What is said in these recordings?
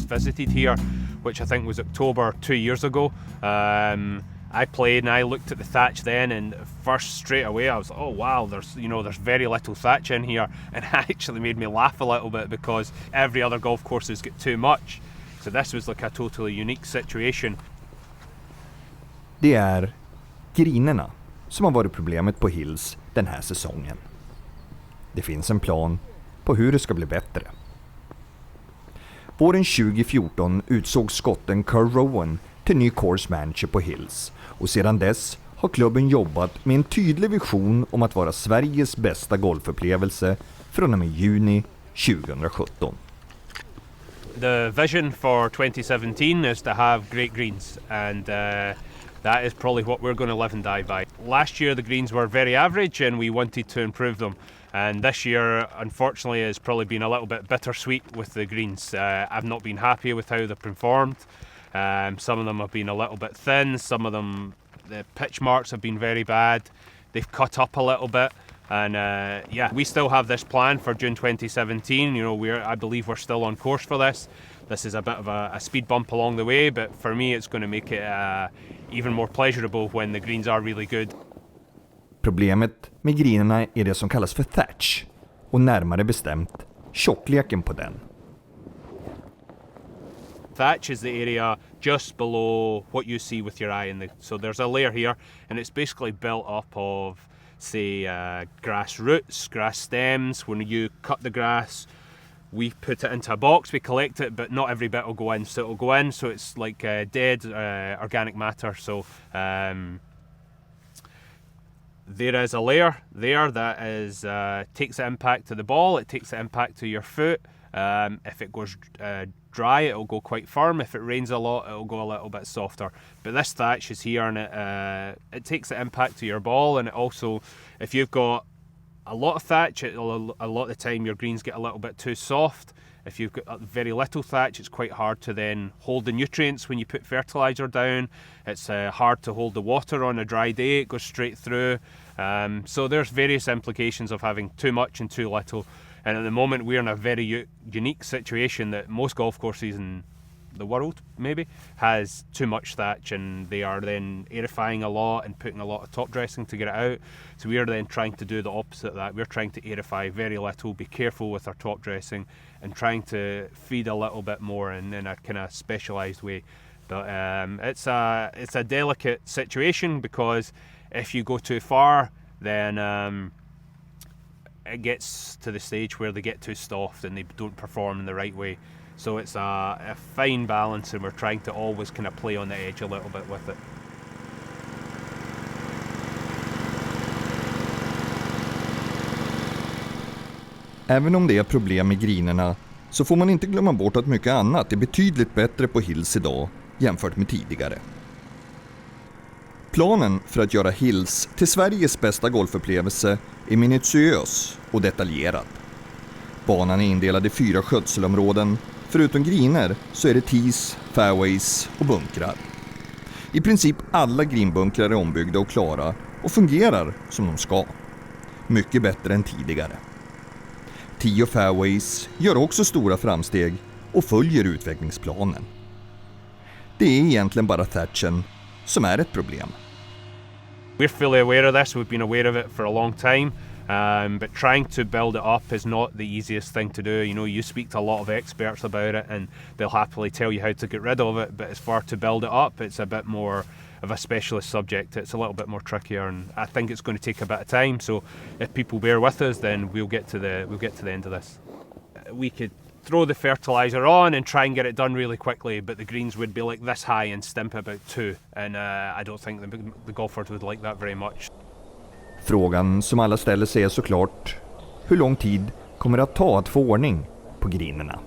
first visited here, which I think was October 2 years ago. I played and I looked at the thatch then, and first straight away I was like, oh wow, there's very little thatch in here, and it actually made me laugh a little bit because every other golf courses get too much. So this was like a totally unique situation. Det är greenerna som har varit problemet på Hills den här säsongen. Det finns en plan på hur det ska bli bättre. Våren 2014 utsåg skotten Kerr Rowan till ny Course Manager på Hills, och sedan dess har klubben jobbat med en tydlig vision om att vara Sveriges bästa golfupplevelse från och med juni 2017. The vision for 2017 is to have great greens, and that is probably what we're going to live and die by. Last year the greens were very average and we wanted to improve them. And this year, unfortunately, has probably been a little bit bittersweet with the greens. I've not been happy with how they've performed. Some of them have been a little bit thin. Some of them, the pitch marks have been very bad. They've cut up a little bit. And we still have this plan for June 2017. I believe we're still on course for this. This is a bit of a speed bump along the way, but for me, it's going to make it even more pleasurable when the greens are really good. Problemet med greenerna är det som kallas för thatch, och närmare bestämt tjockleken på den. Thatch is the area just below what you see with your eye. So there's a layer here, and it's basically built up of, say, grass roots, grass stems. When you cut the grass, we put it into a box, we collect it, but not every bit will go in. So it'll go in, so it's like dead organic matter. So there is a layer there that is takes the impact to the ball, it takes the impact to your foot. If it goes dry, it'll go quite firm. If it rains a lot, it'll go a little bit softer. But this thatch is here, and it takes the impact to your ball, and it also, if you've got a lot of thatch, a lot of the time your greens get a little bit too soft. If you've got very little thatch, it's quite hard to then hold the nutrients when you put fertilizer down. It's hard to hold the water on a dry day, it goes straight through. So there's various implications of having too much and too little. And at the moment we're in a very unique situation that most golf courses in the world maybe has too much thatch, and they are then aerifying a lot and putting a lot of top dressing to get it out. So we are then trying to do the opposite of that. We're trying to aerify very little, be careful with our top dressing, and trying to feed a little bit more in a kind of specialised way. But it's a delicate situation, because if you go too far, then it gets to the stage where they get too soft and they don't perform in the right way. So it's a fine balance, and we're trying to always kind of play on the edge a little bit with it. Även om det är problem med greenerna, så får man inte glömma bort att mycket annat är betydligt bättre på Hills idag jämfört med tidigare. Planen för att göra Hills till Sveriges bästa golfupplevelse är minutiös och detaljerad. Banan är indelad i 4 skötselområden. Förutom greener så är det tees, fairways och bunkrar. I princip alla greenbunkrar är ombyggda och klara och fungerar som de ska. Mycket bättre än tidigare. Tee och fairways gör också stora framsteg och följer utvecklingsplanen. Det är egentligen bara thatchen som är ett problem. We're fully aware of this, we've been aware of it for a long time. But trying to build it up is not the easiest thing to do. You speak to a lot of experts about it and they'll happily tell you how to get rid of it, but as far to build it up, it's a bit more of a specialist subject. It's a little bit more trickier, and I think it's going to take a bit of time. So if people bear with us, then we'll get to the end of this. We could throw the fertilizer on and try and get it done really quickly, but the greens would be like this high and stimp about 2, and I don't think the golfers would like that very much. Frågan som alla ställer sig är såklart, hur lång tid kommer det att ta att få ordning på greenerna?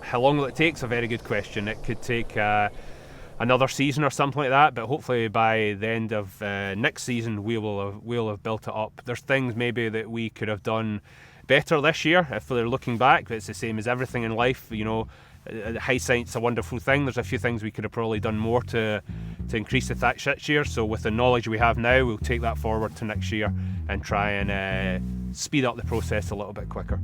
How long will it take? Is a very good question. It could take another season or something like that, but hopefully by the end of next season we'll have built it up. There's things maybe that we could have done better this year if they're looking back, but it's the same as everything in life, hindsight's a wonderful thing. There's a few things we could have probably done more to increase the thatch this year, so with the knowledge we have now, we'll take that forward to next year and try and speed up the process a little bit quicker.